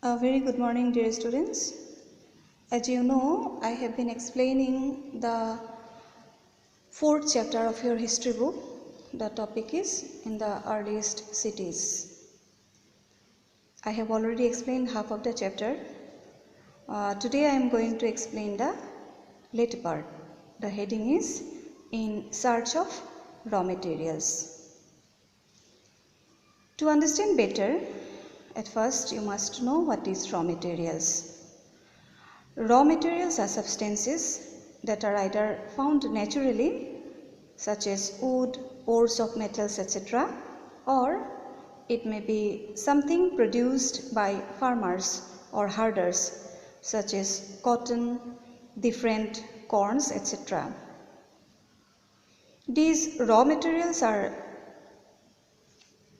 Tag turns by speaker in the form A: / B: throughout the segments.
A: A very good morning, dear students. As you know, I have been explaining the fourth chapter of your history book. The topic is in the earliest cities. I have already explained half of the chapter. Today I am going to explain the later part. The heading is In Search of Raw Materials. To understand better, at first you must know what is raw materials. Raw materials are substances that are either found naturally, such as wood, ores of metals, etc., or it may be something produced by farmers or herders, such as cotton, different corns, etc. These raw materials are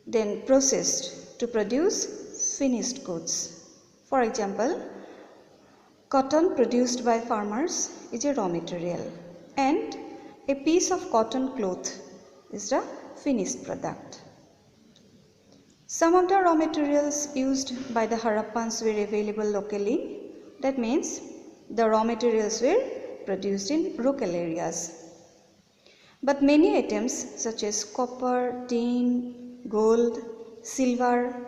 A: then processed to produce finished goods. For example, cotton produced by farmers is a raw material, and a piece of cotton cloth is the finished product. Some of the raw materials used by the Harappans were available locally. That means the raw materials were produced in local areas. But many items such as copper, tin, gold, silver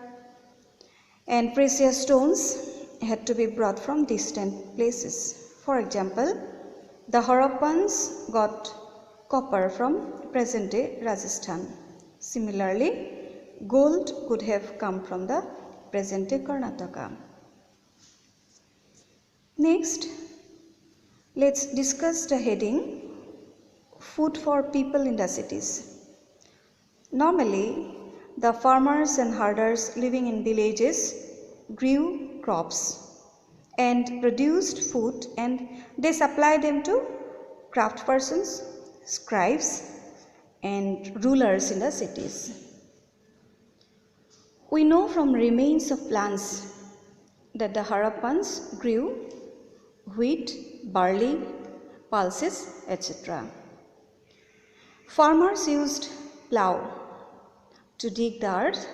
A: and precious stones had to be brought from distant places. For example, the Harappans got copper from present-day Rajasthan. Similarly, gold could have come from the present-day Karnataka. Next, let's discuss the heading Food for People in the Cities. Normally, the farmers and herders living in villages grew crops and produced food, and they supplied them to craftspersons, scribes and rulers in the cities. We know from remains of plants that the Harappans grew wheat, barley, pulses, etc. Farmers used plough to dig the earth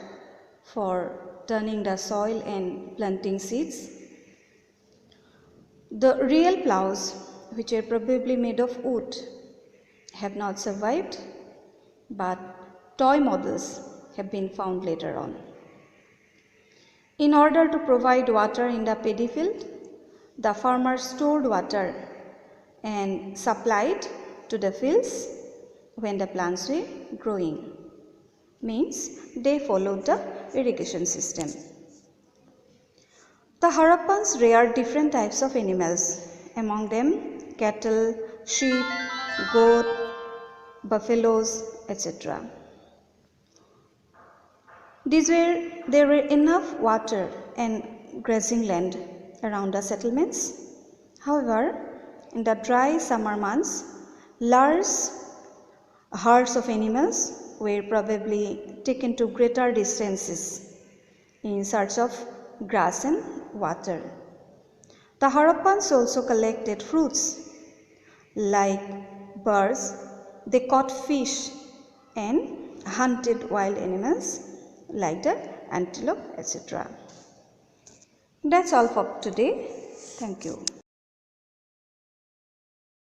A: for turning the soil and planting seeds. The real ploughs, which are probably made of wood, have not survived, but toy models have been found later on. In order to provide water in the paddy field, the farmers stored water and supplied to the fields when the plants were growing. Means they followed the irrigation system. The Harappans reared different types of animals, among them cattle, sheep, goat, buffaloes, etc. There were enough water and grazing land around the settlements. However, in the dry summer months, large herds of animals were probably taken to greater distances in search of grass and water. The Harappans also collected fruits like birds. They caught fish and hunted wild animals like the antelope, etc. That's all for today. Thank you.